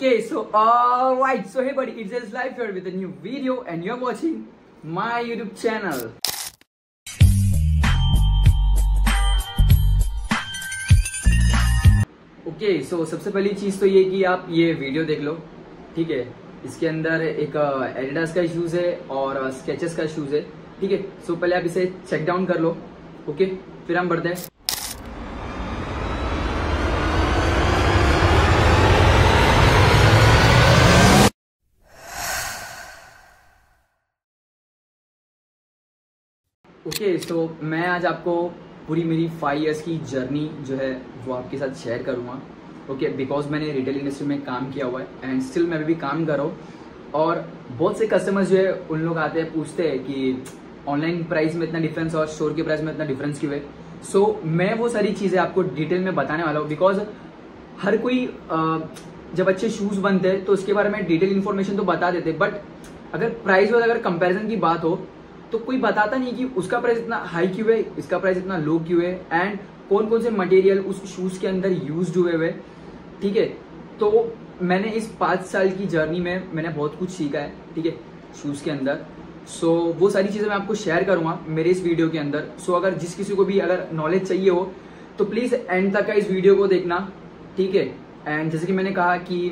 Okay, so alright, so hey buddy, it's just live here with a new video and you're watching my YouTube channel. Okay, so सबसे पहली चीज तो ये कि आप ये वीडियो देख लो, ठीक है। इसके अंदर एक एडिडास का शूज है और स्केचेस का शूज है, ठीक है। सो पहले आप इसे चेक डाउन कर लो, ओके, फिर हम बढ़ते हैं। ओके, सो मैं आज आपको पूरी मेरी 5 इयर्स की जर्नी जो है वो आपके साथ शेयर करूंगा, ओके। बिकॉज मैंने रिटेल इंडस्ट्री में काम किया हुआ है एंड स्टिल मैं भी काम कर रहा हूँ। और बहुत से कस्टमर्स जो है उन लोग आते हैं, पूछते हैं कि ऑनलाइन प्राइस में इतना डिफरेंस और स्टोर के प्राइस में इतना डिफरेंस क्यों है। सो मैं वो सारी चीज़ें आपको डिटेल में बताने वाला हूँ। बिकॉज हर कोई जब अच्छे शूज़ बनते हैं तो उसके बारे में डिटेल इन्फॉर्मेशन तो बता देते, बट अगर प्राइस और अगर कंपेरिजन की बात हो तो कोई बताता नहीं कि उसका प्राइस इतना हाई क्यों है, इसका प्राइस इतना लो क्यों है, एंड कौन कौन से मटेरियल उस शूज के अंदर यूज हुए हुए, ठीक है। तो मैंने इस 5 साल की जर्नी में मैंने बहुत कुछ सीखा है, ठीक है, शूज के अंदर। सो वो सारी चीजें मैं आपको शेयर करूंगा मेरे इस वीडियो के अंदर। सो अगर जिस किसी को भी अगर नॉलेज चाहिए हो तो प्लीज एंड तक का इस वीडियो को देखना, ठीक है। एंड जैसे कि मैंने कहा कि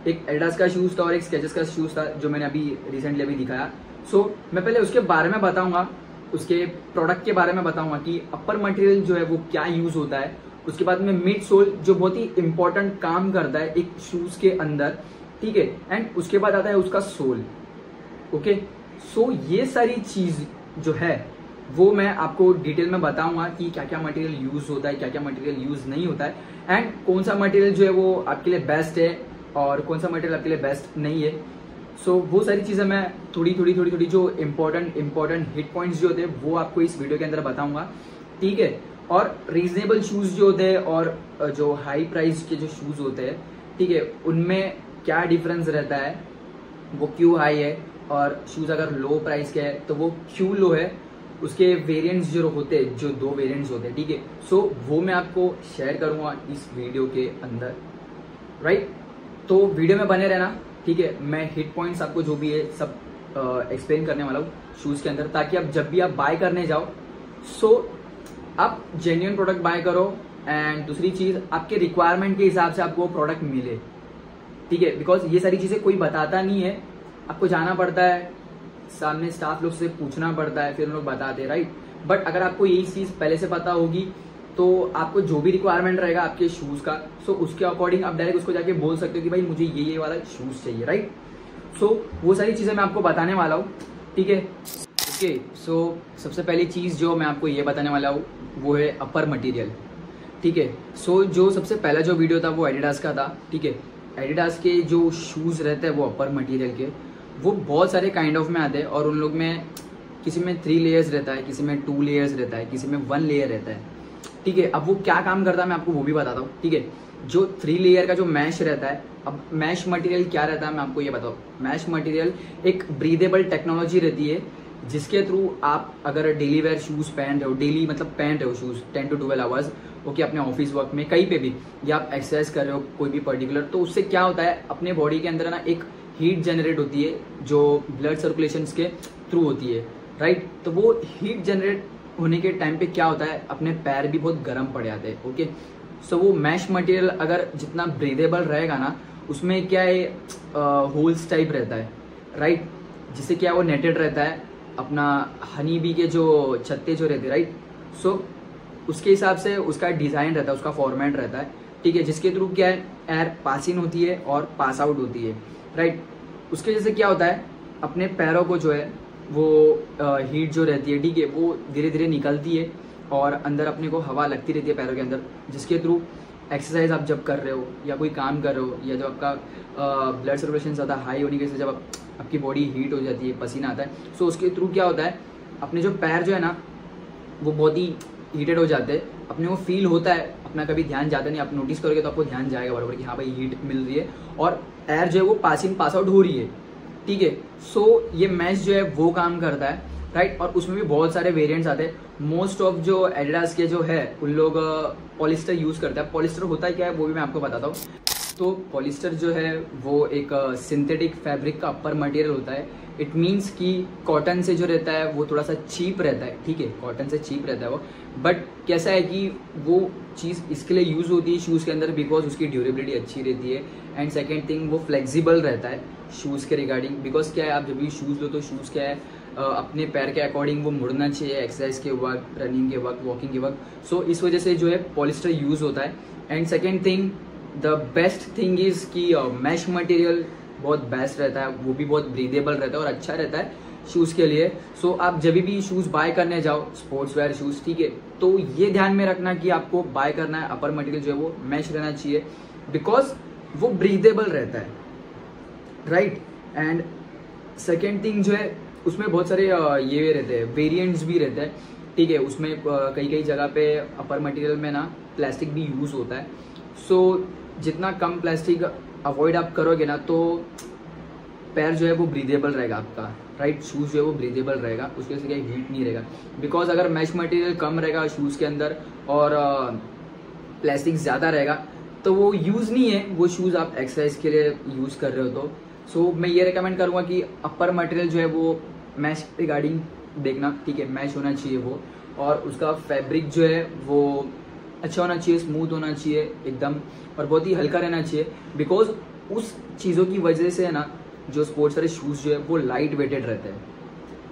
एक एडिडास का शूज था और एक स्केचेस का शूज था जो मैंने अभी रिसेंटली अभी दिखाया। सो मैं पहले उसके बारे में बताऊंगा, उसके प्रोडक्ट के बारे में बताऊंगा कि अपर मटेरियल जो है वो क्या यूज होता है। उसके बाद में मिड सोल जो बहुत ही इंपॉर्टेंट काम करता है एक शूज के अंदर, ठीक है। एंड उसके बाद आता है उसका सोल, ओके। सो ये सारी चीज जो है वो मैं आपको डिटेल में बताऊंगा कि क्या क्या मटेरियल यूज होता है, क्या क्या मटेरियल यूज नहीं होता है, एंड कौन सा मटेरियल जो है वो आपके लिए बेस्ट है और कौन सा मटेरियल आपके लिए बेस्ट नहीं है। सो वो सारी चीजें मैं थोड़ी जो इम्पोर्टेंट हिट पॉइंट्स जो होते हैं वो आपको इस वीडियो के अंदर बताऊंगा, ठीक है। और रीजनेबल शूज जो होते हैं और जो हाई प्राइस के जो शूज होते हैं, ठीक है, उनमें क्या डिफरेंस रहता है, वो क्यों हाई है, और शूज अगर लो प्राइस के है तो वो क्यों लो है, उसके वेरिएंट्स जो होते हैं, जो 2 वेरिएंट्स होते हैं, ठीक है। सो वो मैं आपको शेयर करूंगा इस वीडियो के अंदर, राइट। तो वीडियो में बने रहना, ठीक है। मैं हिट पॉइंट्स आपको जो भी है सब एक्सप्लेन करने वाला हूँ शूज के अंदर, ताकि आप जब भी आप बाय करने जाओ सो आप जेन्युइन प्रोडक्ट बाय करो। एंड दूसरी चीज, आपके रिक्वायरमेंट के हिसाब से आपको वो प्रोडक्ट मिले, ठीक है। बिकॉज ये सारी चीजें कोई बताता नहीं है, आपको जाना पड़ता है, सामने स्टाफ लोग से पूछना पड़ता है, फिर उन लोग बताते हैं, राइट। बट अगर आपको यही चीज पहले से पता होगी तो आपको जो भी रिक्वायरमेंट रहेगा आपके शूज का, सो उसके अकॉर्डिंग आप डायरेक्ट उसको जाके बोल सकते हो कि भाई मुझे ये वाला शूज चाहिए, राइट। सो वो सारी चीजें मैं आपको बताने वाला हूँ, ठीक है, ओके। सो सबसे पहली चीज जो मैं आपको ये बताने वाला हूँ वो है अपर मटेरियल, ठीक है। सो जो सबसे पहला जो वीडियो था वो एडिडास का था, ठीक है। एडिडास के जो शूज रहते हैं वो अपर मटेरियल के, वो बहुत सारे काइंड ऑफ में आते हैं और उन लोग में किसी में 3 लेयर्स रहता है, किसी में 2 लेयर्स रहता है, किसी में 1 लेयर रहता है, ठीक है। अब वो क्या काम करता है मैं आपको वो भी बताता हूँ, ठीक है। जो 3 लेयर का जो मैश रहता है, अब मैश मटेरियल क्या रहता है मैं आपको ये बताऊँ। मैश मटेरियल एक ब्रीदेबल टेक्नोलॉजी रहती है जिसके थ्रू आप अगर डेली वेयर शूज पहन रहे हो, डेली मतलब पहन रहे हो शूज 10 to 12 आवर्स, ओके, अपने ऑफिस वर्क में कहीं पे भी, या आप एक्सरसाइज कर रहे हो कोई भी पर्टिकुलर, तो उससे क्या होता है अपने बॉडी के अंदर ना एक हीट जनरेट होती है जो ब्लड सर्कुलेशन के थ्रू होती है, राइट। तो वो हीट जनरेट होने के टाइम पे क्या होता है अपने पैर भी बहुत गर्म पड़ जाते हैं, ओके। सो वो मैश मटेरियल अगर जितना ब्रीदेबल रहेगा ना, उसमें क्या है होल्स टाइप रहता है, राइट, जिससे क्या वो नेटेड रहता है अपना हनी बी के जो छत्ते जो रहते हैं, राइट। सो उसके हिसाब से उसका डिजाइन रहता है, उसका फॉर्मेट रहता है, ठीक है, जिसके थ्रू क्या है एयर पास इन होती है और पास आउट होती है, राइट। उसके जैसे क्या होता है अपने पैरों को जो है वो हीट जो रहती है, ठीक है, वो धीरे धीरे निकलती है और अंदर अपने को हवा लगती रहती है पैरों के अंदर, जिसके थ्रू एक्सरसाइज आप जब कर रहे हो या कोई काम कर रहे हो, या जब आपका ब्लड सर्कुलेशन ज़्यादा हाई होने की वजह से जब आपकी बॉडी हीट हो जाती है, पसीना आता है, सो उसके थ्रू क्या होता है अपने जो पैर जो है ना वो बहुत ही हीटेड हो जाते हैं, अपने को फील होता है, अपना कभी ध्यान जाता नहीं, आप नोटिस करोगे तो आपको ध्यान जाएगा बराबर कि हाँ भाई हीट मिल रही है और एयर जो है वो पास इन पास आउट हो रही है, ठीक है। सो ये मैश जो है वो काम करता है, राइट। और उसमें भी बहुत सारे वेरिएंट्स आते हैं। मोस्ट ऑफ जो एडिडास के जो है उन लोग पॉलिस्टर यूज करते हैं। पॉलिस्टर होता है क्या है वो भी मैं आपको बताता हूँ। तो पॉलिस्टर जो है वो एक सिंथेटिक फैब्रिक का अपर मटेरियल होता है। इट मीन्स कि कॉटन से जो रहता है वो थोड़ा सा चीप रहता है, ठीक है, कॉटन से चीप रहता है वो। बट कैसा है कि वो चीज़ इसके लिए यूज़ होती है शूज़ के अंदर बिकॉज उसकी ड्यूरेबिलिटी अच्छी रहती है। एंड सेकेंड थिंग, वो फ्लेक्सिबल रहता है शूज़ के रिगार्डिंग। बिकॉज क्या है, आप जब भी शूज़ लो तो शूज़ क्या है, अपने पैर के अकॉर्डिंग वो मुड़ना चाहिए एक्सरसाइज के वक्त, रनिंग के वक्त, वॉकिंग के वक्त। सो इस वजह से जो है पॉलिस्टर यूज़ होता है। And second thing, the best thing is कि मैश मटेरियल बहुत बेस्ट रहता है, वो भी बहुत ब्रीदेबल रहता है और अच्छा रहता है शूज़ के लिए। सो आप जब भी शूज़ बाय करने जाओ, स्पोर्ट्स वेयर शूज़, ठीक है, तो ये ध्यान में रखना कि आपको बाय करना है अपर मटेरियल जो है वो मैश रहना चाहिए बिकॉज वो ब्रीदेबल रहता है, राइट। एंड सेकेंड थिंग जो है, उसमें बहुत सारे ये रहते हैं, वेरिएंट्स भी रहते हैं, ठीक है। उसमें कई जगह पे अपर मटेरियल में ना प्लास्टिक भी यूज़ होता है। सो जितना कम प्लास्टिक अवॉइड आप करोगे ना तो पैर जो है वो ब्रीदेबल रहेगा आपका, राइट। शूज़ जो है वो ब्रीदेबल रहेगा, उसकी वजह से क्या हीट नहीं रहेगा। बिकॉज अगर मैश मटेरियल कम रहेगा शूज़ के अंदर और प्लास्टिक ज़्यादा रहेगा तो वो यूज़ नहीं है, वो शूज़ आप एक्सरसाइज के लिए यूज़ कर रहे हो तो। सो मैं ये रिकमेंड करूँगा कि अपर मटेरियल जो है वो मैश रिगार्डिंग देखना, ठीक है, मैश होना चाहिए वो। और उसका फैब्रिक जो है वो अच्छा होना चाहिए, स्मूथ होना चाहिए एकदम, और बहुत ही हल्का रहना चाहिए। बिकॉज उस चीज़ों की वजह से है ना, जो स्पोर्ट्स वाले शूज़ जो है वो लाइट वेटेड रहते हैं,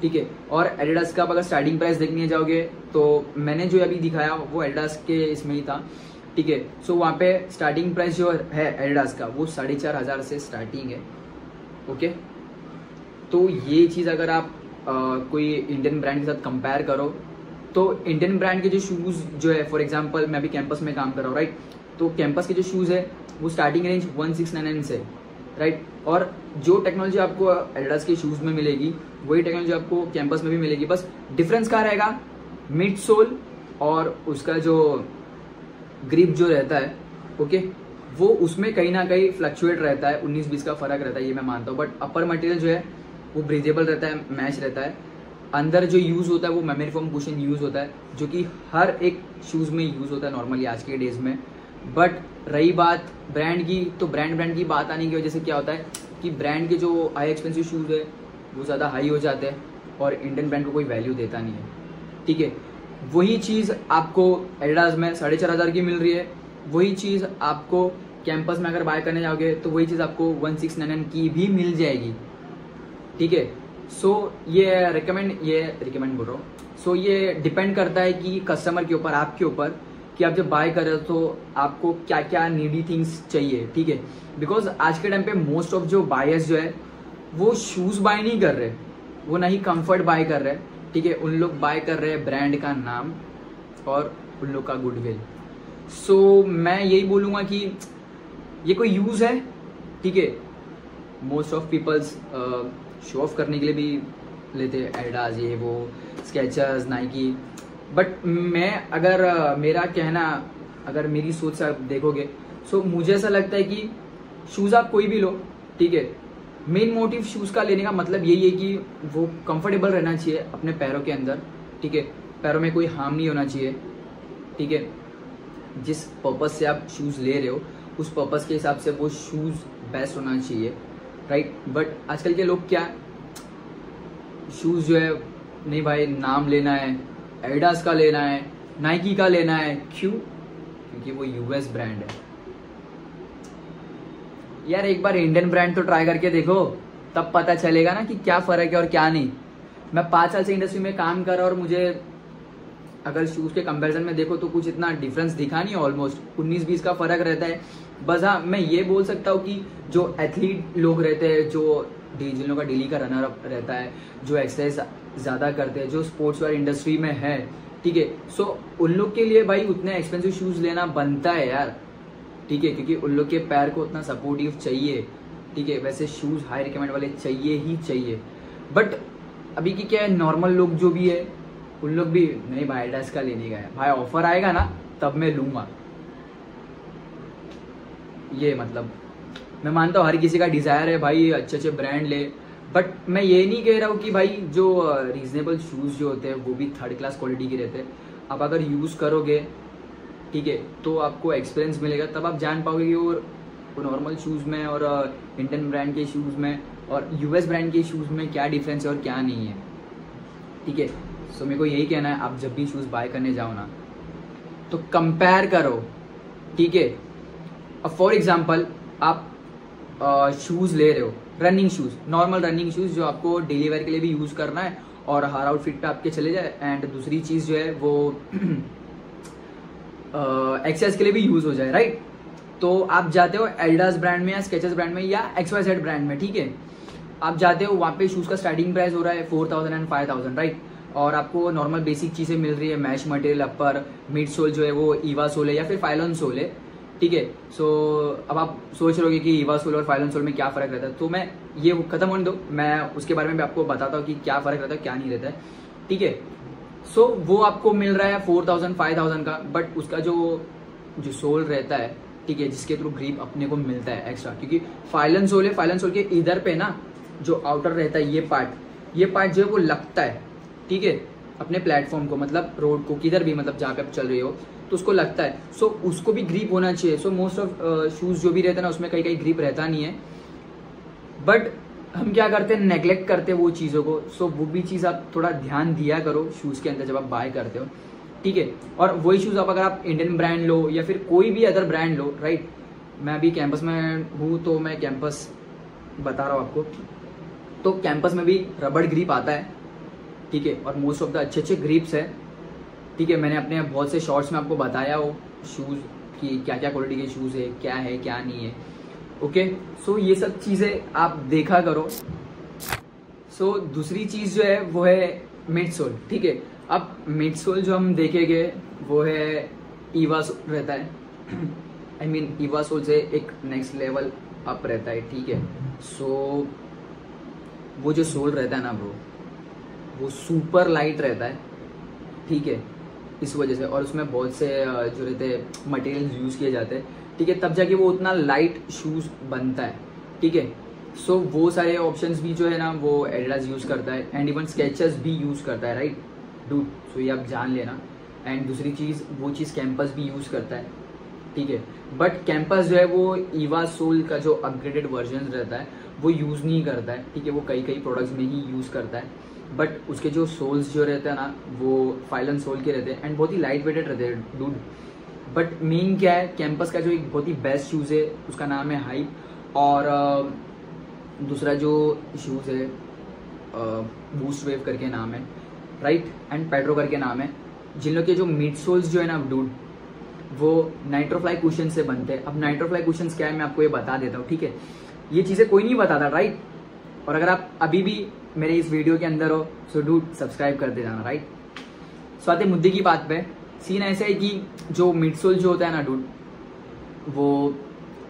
ठीक है। और एडिडास का आप अगर स्टार्टिंग प्राइस देखने जाओगे तो मैंने जो अभी दिखाया वो एडिडास के इसमें ही था, ठीक है। सो वहाँ पे स्टार्टिंग प्राइस जो है एडिडास का वो 4,500 से स्टार्टिंग है, ओके। तो ये चीज़ अगर आप कोई इंडियन ब्रांड के साथ कंपेयर करो तो इंडियन ब्रांड के जो शूज़ जो है, फॉर एग्जांपल मैं अभी कैंपस में काम कर रहा हूँ, राइट। तो कैंपस के जो शूज़ है वो स्टार्टिंग रेंज 1,699 से, राइट। और जो टेक्नोलॉजी आपको एडिडास के शूज़ में मिलेगी वही टेक्नोलॉजी आपको कैंपस में भी मिलेगी। बस डिफरेंस कहाँ रहेगा, मिड सोल और उसका जो ग्रिप जो रहता है, ओके, वो उसमें कहीं ना कहीं फ्लक्चुएट रहता है, 19-20 का फर्क रहता है, ये मैं मानता हूँ। बट अपर मटेरियल जो है वो ब्रीदेबल रहता है, मैश रहता है। अंदर जो यूज़ होता है वो मेमोरी फोम कुशन यूज़ होता है, जो कि हर एक शूज़ में यूज़ होता है नॉर्मली आज के डेज में। बट रही बात ब्रांड की, तो ब्रांड की बात आने की वजह से क्या होता है कि ब्रांड के जो हाई एक्सपेंसिव शूज़ है वो ज़्यादा हाई हो जाते हैं और इंडियन ब्रांड को कोई वैल्यू देता नहीं है, ठीक है। वही चीज़ आपको एडिडास में 4,500 की मिल रही है, वही चीज़ आपको कैंपस में अगर बाय करने जाओगे तो वही चीज़ आपको 1,699 की भी मिल जाएगी, ठीक है। सो ये रिकमेंड बोल रहा हूँ। सो ये डिपेंड करता है कि कस्टमर के ऊपर, आपके ऊपर, कि आप जब बाय कर रहे हो तो आपको क्या क्या नीडी थिंग्स चाहिए, ठीक है। बिकॉज आज के टाइम पे मोस्ट ऑफ जो बायर्स जो है वो शूज़ बाय नहीं कर रहे, वो ना ही कंफर्ट बाय कर रहे, ठीक है। उन लोग बाय कर रहे हैं ब्रांड का नाम और उन लोग का गुडविल। सो मैं यही बोलूँगा कि ये कोई यूज़ है, ठीक है। Most of peoples show off करने के लिए भी लेते हैं एडिडास, ये वो, स्केचर्स, नाइकी। बट मैं अगर मेरा कहना, अगर मेरी सोच से आप देखोगे, सो मुझे ऐसा लगता है कि शूज़ आप कोई भी लो, ठीक है, मेन मोटिव शूज़ का लेने का मतलब यही है कि वो कंफर्टेबल रहना चाहिए अपने पैरों के अंदर, ठीक है। पैरों में कोई हार्म नहीं होना चाहिए, ठीक है। जिस पर्पज़ से आप शूज़ ले रहे हो उस पर्पज़ के हिसाब से वो शूज़ बेस्ट होना चाहिए, राइट। बट आजकल के लोग क्या, शूज़ जो है, नहीं भाई नाम लेना है, एडिडास का लेना है, नाइकी का लेना है, क्यों? क्योंकि वो यूएस ब्रांड है यार। एक बार इंडियन ब्रांड तो ट्राई करके देखो, तब पता चलेगा ना कि क्या फ़र्क है और क्या नहीं। मैं 5 साल से इंडस्ट्री में काम कर रहा हूँ और मुझे अगर शूज़ के कंपैरिजन में देखो तो कुछ इतना डिफरेंस दिखा नहीं, ऑलमोस्ट 19-20 का फ़र्क रहता है। बस हाँ, मैं ये बोल सकता हूँ कि जो एथलीट लोग रहते हैं, जो जिन लोगों का डेली का रनर अप रहता है, जो एक्सरसाइज ज़्यादा करते हैं, जो स्पोर्ट्स वेयर इंडस्ट्री में है, ठीक है। सो उन लोग के लिए भाई उतने एक्सपेंसिव शूज़ लेना बनता है यार, ठीक है, क्योंकि उन लोग के पैर को उतना सपोर्टिव चाहिए, ठीक है। वैसे शूज़ हाई रिकमेंड वाले चाहिए ही चाहिए। बट अभी की क्या है, नॉर्मल लोग जो भी है उन लोग भी नहीं भाई एडिडास का लेने का है, भाई ऑफर आएगा ना तब मैं लूँगा। ये मतलब मैं मानता हूँ हर किसी का डिज़ायर है भाई अच्छे अच्छे ब्रांड ले, बट मैं ये नहीं कह रहा हूँ कि भाई जो रीजनेबल शूज़ जो होते हैं वो भी 3rd क्लास क्वालिटी के रहते हैं। आप अगर यूज़ करोगे, ठीक है, तो आपको एक्सपीरियंस मिलेगा, तब आप जान पाओगे कि वो आपको नॉर्मल शूज़ में और इंडियन ब्रांड के शूज़ में और यूएस ब्रांड के शूज़ में क्या डिफरेंस है और क्या नहीं है, ठीक है। सो मेरे को यही कहना है, आप जब भी शूज़ बाय करने जाओ ना तो कंपेयर करो, ठीक है। अब फॉर एग्जांपल आप शूज़ ले रहे हो, running shoes, normal running shoes जो आपको डेली वेयर के लिए भी यूज़ करना है और हर आउटफिट पे आपके चले जाए, एंड दूसरी चीज़ जो है वो एक्सरसाइज के लिए भी यूज़ हो जाए, राइट। तो आप जाते हो एडिडास ब्रांड में या स्केचेस ब्रांड में या XYZ ब्रांड में, ठीक है। आप जाते हो वहाँ पे शूज़ का स्टार्टिंग प्राइस हो रहा है 4000 एंड 5000, राइट। और आपको नॉर्मल बेसिक चीज़ें मिल रही है, मैश मटेरियल, अपर, मिड सोल जो है वो ईवा सोल है या फिर फाइलन सोल है, ठीक है। सो अब आप सोच रहोगे कि ईवा सोल और फाइलन सोल में क्या फ़र्क रहता है, तो मैं ये खत्म होने दो, मैं उसके बारे में भी आपको बताता हूँ कि क्या फ़र्क रहता है क्या नहीं रहता है, ठीक है। सो वो आपको मिल रहा है 4000 5000 का, बट उसका जो सोल रहता है, ठीक है, जिसके थ्रू ग्रिप अपने को मिलता है एक्स्ट्रा, क्योंकि फाइलन सोल है, फाइलन सोल के इधर पे ना जो आउटर रहता है ये पार्ट जो है वो लगता है, ठीक है, अपने प्लेटफॉर्म को, मतलब रोड को, किधर भी, मतलब जहाँ पे आप चल रहे हो तो उसको लगता है। सो उसको भी ग्रिप होना चाहिए। सो मोस्ट ऑफ शूज़ जो भी रहता है ना उसमें कहीं ग्रिप रहता नहीं है, बट हम क्या करते हैं, नेग्लेक्ट करते हैं वो चीज़ों को। सो वो भी चीज़ आप थोड़ा ध्यान दिया करो शूज़ के अंदर जब आप बाय करते हो, ठीक है। और वही शूज़ अगर आप इंडियन ब्रांड लो या फिर कोई भी अदर ब्रांड लो, राइट। मैं अभी कैंपस में हूँ तो मैं कैंपस बता रहा हूँ आपको, तो कैंपस में भी रबड़ ग्रिप आता है, ठीक है, और मोस्ट ऑफ द अच्छे ग्रिप्स है, ठीक है। मैंने अपने बहुत से शॉर्ट्स में आपको बताया हो शूज़ की क्या क्या क्वालिटी के शूज़ है क्या नहीं है, ओके। सो ये सब चीज़ें आप देखा करो। सो दूसरी चीज़ जो है वो है मिड सोल, ठीक है। अब मिड सोल जो हम देखेंगे वो है ईवा सोल रहता है, आई मीन ईवा सोल से एक नेक्स्ट लेवल अप रहता है, ठीक है। सो वो जो सोल रहता है ना ब्रो, वो सुपर लाइट रहता है, ठीक है, इस वजह से। और उसमें बहुत से जो रहते हैं मटेरियल्स यूज़ किए जाते हैं, ठीक है, तब जाके वो उतना लाइट शूज़ बनता है, ठीक है। सो वो सारे ऑप्शंस भी जो है ना वो एडिडास यूज़ करता है, एंड इवन स्केचेस भी यूज़ करता है, राइट डूड। सो ये आप जान लेना। एंड दूसरी चीज़, वो चीज़ कैंपस भी यूज़ करता है, ठीक है। बट कैंपस जो है वो ईवा सोल का जो अपग्रेडेड वर्जन रहता है वो यूज़ नहीं करता है, ठीक है। वो कई प्रोडक्ट्स में ही यूज़ करता है, बट उसके जो सोल्स जो रहते हैं ना वो फाइलन सोल के रहते हैं एंड बहुत ही लाइट वेटेड रहते हैं डूड। बट मेन क्या है, कैंपस का जो एक बहुत ही बेस्ट शूज़ है उसका नाम है हाइप, और दूसरा जो शूज़ है बूस्ट वेव करके नाम है, राइट, एंड पेड्रो करके नाम है। जिन लोग के जो मिड सोल्स जो है ना डूड वो नाइट्रोफ्लाई कुशन से बनते हैं। अब नाइट्रोफ्लाई कुशन क्या है मैं आपको ये बता देता हूँ, ठीक है। ये चीज़ें कोई नहीं बताता, राइट। और अगर आप अभी भी मेरे इस वीडियो के अंदर हो सो डूड सब्सक्राइब कर दे जाना, राइट। सो आते मुद्दे की बात पे, सीन ऐसा है कि जो मिड सोल जो होता है ना डूड वो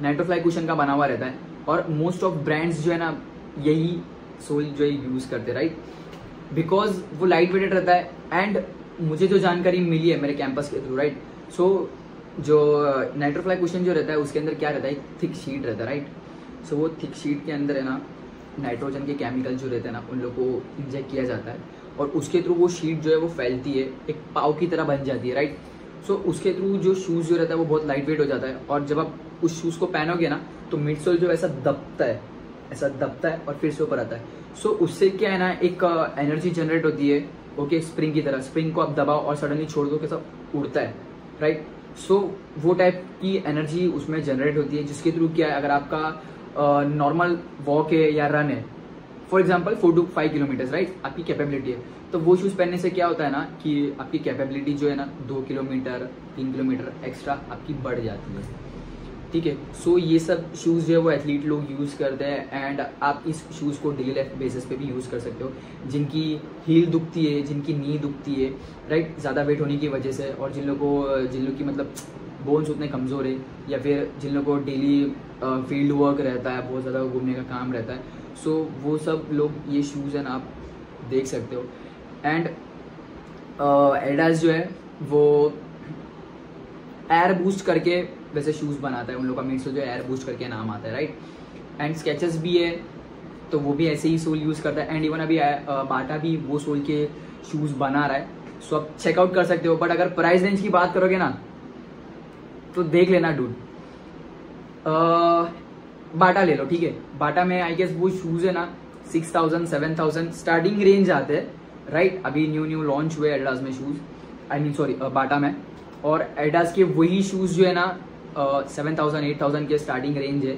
नाइट्रोफ्लाई कुशन का बना हुआ रहता है, और मोस्ट ऑफ ब्रांड्स जो है ना यही सोल जो है यूज़ करते हैं, राइट, बिकॉज वो लाइट वेटेड रहता है। एंड मुझे जो जानकारी मिली है मेरे कैंपस के थ्रू, राइट, सो जो नाइट्रोफ्लाई कुशन जो रहता है उसके अंदर क्या रहता है, एक थिक शीट रहता है, राइट। सो वो थिक शीट के अंदर है ना नाइट्रोजन के केमिकल जो रहते हैं ना उन लोग को इंजेक्ट किया जाता है, और उसके थ्रू वो शीट जो है वो फैलती है, एक पाव की तरह बन जाती है, राइट। सो उसके थ्रू जो शूज़ जो रहता है वो बहुत लाइट वेट हो जाता है, और जब आप उस शूज़ को पहनोगे ना तो मिड सोल जो ऐसा दबता है और फिर से ऊपर आता है। सो उससे क्या है ना एक एनर्जी जनरेट होती है, ओके, स्प्रिंग की तरह। स्प्रिंग को आप दबाओ और सडनली छोड़ दो, कैसा उड़ता है, राइट। सो वो टाइप की एनर्जी उसमें जनरेट होती है, जिसके थ्रू क्या है, अगर आपका नॉर्मल वॉक है या रन है, for example 4 to 5 kilometre, right, आपकी कैपेबिलिटी है, तो वो शूज़ पहनने से क्या होता है ना कि आपकी कैपेबिलिटी जो है ना 2 किलोमीटर 3 किलोमीटर एक्स्ट्रा आपकी बढ़ जाती है, ठीक है। सो ये सब शूज़ जो है वो एथलीट लोग यूज़ करते हैं, एंड आप इस शूज़ को डेली लाइफ बेसिस पे भी यूज़ कर सकते हो। जिनकी हील दुखती है, जिनकी नी दुखती है, राइट, ज़्यादा वेट होने की वजह से, और जिन लोग की मतलब बोन्स उतने कमज़ोर है, या फिर जिन लोगों को डेली फील्ड वर्क रहता है, बहुत ज़्यादा घूमने का काम रहता है, सो वो सब लोग ये शूज़ है ना आप देख सकते हो। एंड एडिडास जो है वो एयर बूस्ट करके वैसे शूज़ बनाता है, उन लोग का मिड सोल जो एयर बूस्ट करके नाम आता है, राइट। एंड स्केचेस भी है तो वो भी ऐसे ही सोल यूज़ करता है, एंड इवन अभी बाटा भी वो सोल के शूज़ बना रहा है, सो आप चेकआउट कर सकते हो। बट अगर प्राइस रेंज की बात करोगे ना तो देख लेना डूड, बाटा ले लो, ठीक है। बाटा में आई गेस वो शूज है ना 6000 7000 स्टार्टिंग रेंज आते हैं, राइट। अभी न्यू लॉन्च हुए एडिडास में शूज, आई मीन सॉरी बाटा में। और एडिडास के वही शूज जो है ना 7000 8000 के स्टार्टिंग रेंज है।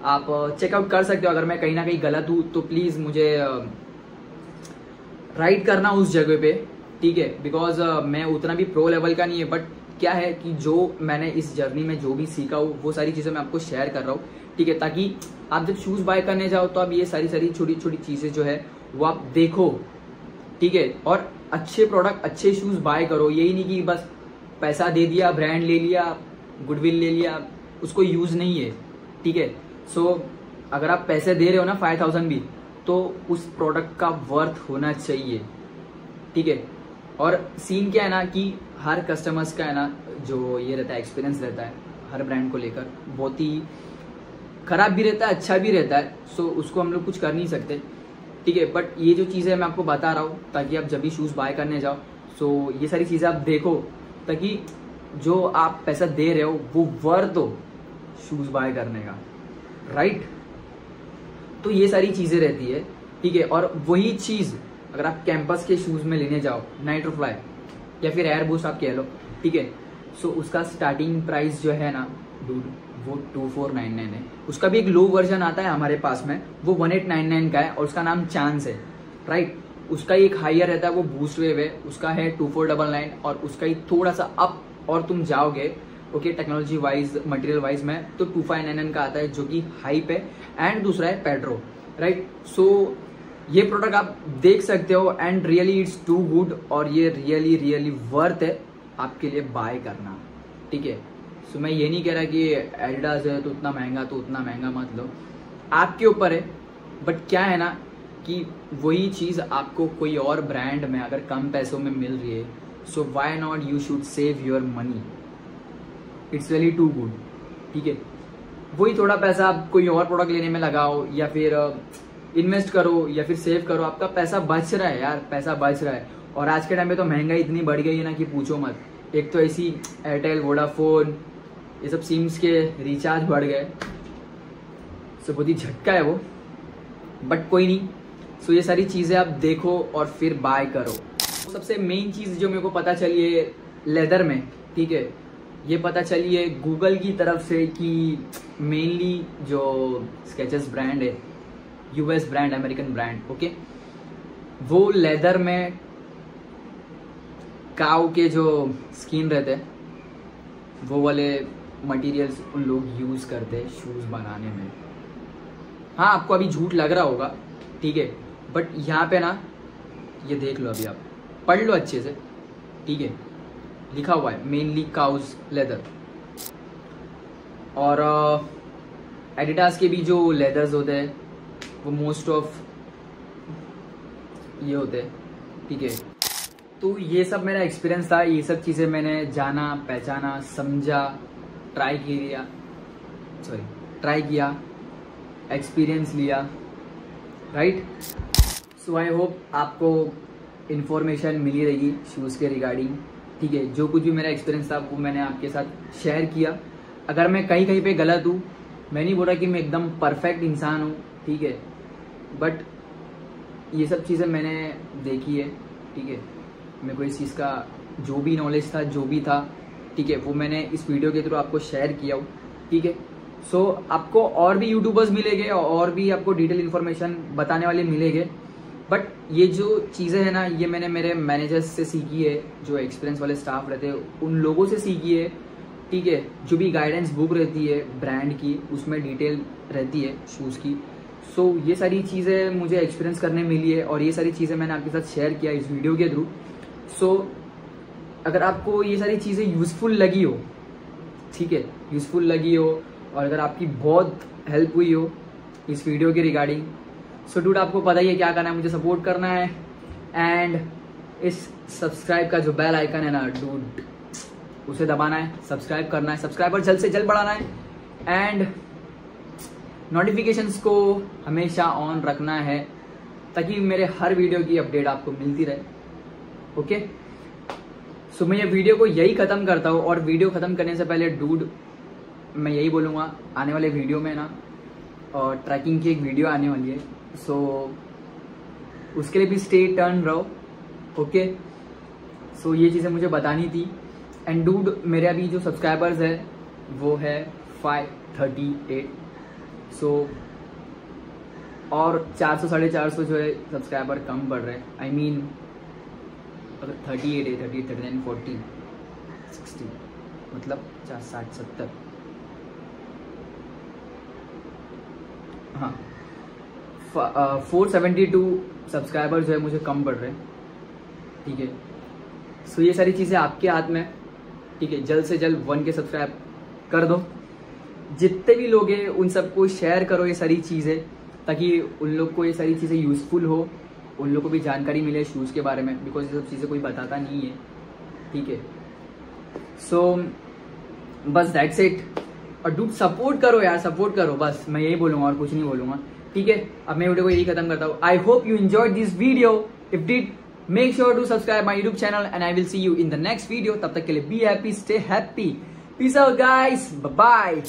आप चेकआउट कर सकते हो। अगर मैं कहीं ना कहीं गलत हूँ तो प्लीज मुझे राइट करना उस जगह पे, ठीक है। बिकॉज मैं उतना भी प्रो लेवल का नहीं है, बट क्या है कि जो मैंने इस जर्नी में जो भी सीखा हूँ वो सारी चीजें मैं आपको शेयर कर रहा हूँ, ठीक है। ताकि आप जब शूज बाय करने जाओ तो आप ये सारी छोटी छोटी चीजें जो है वो आप देखो, ठीक है। और अच्छे प्रोडक्ट अच्छे शूज बाय करो। यही नहीं कि बस पैसा दे दिया, ब्रांड ले लिया, गुडविल ले लिया, उसको यूज नहीं है, ठीक है। सो अगर आप पैसे दे रहे हो ना 5000 भी, तो उस प्रोडक्ट का वर्थ होना चाहिए, ठीक है। और सीन क्या है ना कि हर कस्टमर्स का है ना जो ये रहता है एक्सपीरियंस रहता है हर ब्रांड को लेकर, बहुत ही खराब भी रहता है अच्छा भी रहता है। सो उसको हम लोग कुछ कर नहीं सकते, ठीक है। बट ये जो चीज़ें मैं आपको बता रहा हूँ ताकि आप जब भी शूज़ बाय करने जाओ सो ये सारी चीज़ें आप देखो, ताकि जो आप पैसा दे रहे हो वो वर्थ हो शूज़ बाय करने का, राइट। तो ये सारी चीज़ें रहती है, ठीक है। और वही चीज़ अगर आप कैंपस के शूज़ में लेने जाओ, नाइट्रोफ्लाई या फिर एयर बूस्ट आप कह लो, ठीक है। सो उसका स्टार्टिंग प्राइस जो है ना डूड वो 2499 है। उसका भी एक लो वर्जन आता है हमारे पास में, वो 1899 का है और उसका नाम चांस है, राइट। उसका एक हायर रहता है वो बूस्ट वेव है, उसका है 2499 और उसका ही थोड़ा सा अप और तुम जाओगे okay technology wise material wise में तो 2599 का आता है जो कि हाइप है। एंड दूसरा है पेड्रो, राइट। सो ये प्रोडक्ट आप देख सकते हो and really it's too good और ये रियली वर्थ है आपके लिए बाय करना, ठीक है। सो मैं ये नहीं कह रहा कि एडिडास है तो उतना महंगा मत लो, आपके ऊपर है। बट क्या है ना कि वही चीज़ आपको कोई और ब्रांड में अगर कम पैसों में मिल रही है so why not you should save your money, it's really too good, ठीक है। वही थोड़ा पैसा आप कोई और प्रोडक्ट लेने में लगाओ या फिर इन्वेस्ट करो या फिर सेव करो, आपका पैसा बच रहा है यार, पैसा बच रहा है। और आज के टाइम में तो महंगाई इतनी बढ़ गई है ना कि पूछो मत। एक तो ऐसी एयरटेल वोडाफोन ये सब सिम्स के रिचार्ज बढ़ गए, सो बहुत ही झटका है वो, बट कोई नहीं। सो ये सारी चीज़ें आप देखो और फिर बाय करो। सबसे मेन चीज़ जो मेरे को पता चली है लेदर में, ठीक है, ये पता चली है गूगल की तरफ से कि मेनली जो स्केचेस ब्रांड है US brand American brand, okay, वो लेदर में काऊ के जो स्किन रहते हैं वो वाले मटेरियल्स उन लोग यूज़ करते हैं शूज़ बनाने में। हाँ आपको अभी झूठ लग रहा होगा, ठीक है, बट यहाँ पे ना ये देख लो, अभी आप पढ़ लो अच्छे से, ठीक है, लिखा हुआ है मेनली काउज लेदर। और एडिडास के भी जो लेदर्स होते हैं वो मोस्ट ऑफ ये होते हैं, ठीक है। तो ये सब मेरा एक्सपीरियंस था, ये सब चीज़ें मैंने जाना पहचाना समझा ट्राई किया एक्सपीरियंस लिया, राइट। सो आई होप आपको इन्फॉर्मेशन मिली रहेगी शूज़ के रिगार्डिंग, ठीक है। जो कुछ भी मेरा एक्सपीरियंस था वो मैंने आपके साथ शेयर किया। अगर मैं कहीं पे गलत हूँ, मैं नहीं बोल रहा कि मैं एकदम परफेक्ट इंसान हूँ, ठीक है, बट ये सब चीज़ें मैंने देखी है, ठीक है। मेरे को इस चीज़ का जो भी नॉलेज था जो भी था, ठीक है, वो मैंने इस वीडियो के थ्रू आपको शेयर किया हूँ, ठीक है। सो आपको और भी यूट्यूबर्स मिलेंगे और भी आपको डिटेल इन्फॉर्मेशन बताने वाले मिलेंगे, बट ये जो चीज़ें हैं ना ये मैंने मेरे मैनेजर्स से सीखी है, जो एक्सपीरियंस वाले स्टाफ रहते हैं उन लोगों से सीखी है, ठीक है। जो भी गाइडेंस बुक रहती है ब्रांड की उसमें डिटेल रहती है शूज़ की। सो ये सारी चीज़ें मुझे एक्सपीरियंस करने मिली है और ये सारी चीज़ें मैंने आपके साथ शेयर किया इस वीडियो के थ्रू। सो अगर आपको ये सारी चीज़ें यूज़फुल लगी हो, ठीक है, यूज़फुल लगी हो और अगर आपकी बहुत हेल्प हुई हो इस वीडियो के रिगार्डिंग, सो डूड आपको पता ही है क्या करना है, मुझे सपोर्ट करना है एंड इस सब्सक्राइब का जो बेल आइकन है ना डूड उसे दबाना है, सब्सक्राइब करना है, सब्सक्राइबर जल्द से जल्द बढ़ाना है एंड नोटिफिकेशंस को हमेशा ऑन रखना है ताकि मेरे हर वीडियो की अपडेट आपको मिलती रहे, ओके। सो मैं ये वीडियो को यही ख़त्म करता हूँ और वीडियो ख़त्म करने से पहले डूड मैं यही बोलूँगा, आने वाले वीडियो में ना और ट्रैकिंग की एक वीडियो आने वाली है, सो उसके लिए भी स्टे टर्न रहो। ओके, सो ये चीज़ें मुझे बतानी थी। एंड डूड, मेरे अभी जो सब्सक्राइबर्स है वो है 538, सो और 400-450 जो है सब्सक्राइबर कम बढ़ रहे हैं। आई मीन अगर 38 है, 38, 39, 40, 60 मतलब 60, 70, हाँ 472 सब्सक्राइबर जो है मुझे कम बढ़ रहे हैं। ठीक है, सो ये सारी चीज़ें आपके हाथ में। ठीक है, जल्द से जल्द 1K सब्सक्राइब कर दो। जितने भी लोग हैं उन सबको शेयर करो ये सारी चीज़ें, ताकि उन लोग को ये सारी चीज़ें यूज़फुल हो, उन लोग को भी जानकारी मिले शूज़ के बारे में, बिकॉज ये सब चीज़ें कोई बताता नहीं है। ठीक है, सो बस दैट्स इट। और डूड सपोर्ट करो यार, सपोर्ट करो, बस मैं यही बोलूँगा और कुछ नहीं बोलूँगा। ठीक है, अब मैं वीडियो को यही खत्म करता हूँ। I hope you enjoyed this video. If did, make sure to subscribe my YouTube channel and I will see you in the next video. तब तक के लिए be happy, stay happy, peace out guys, bye bye.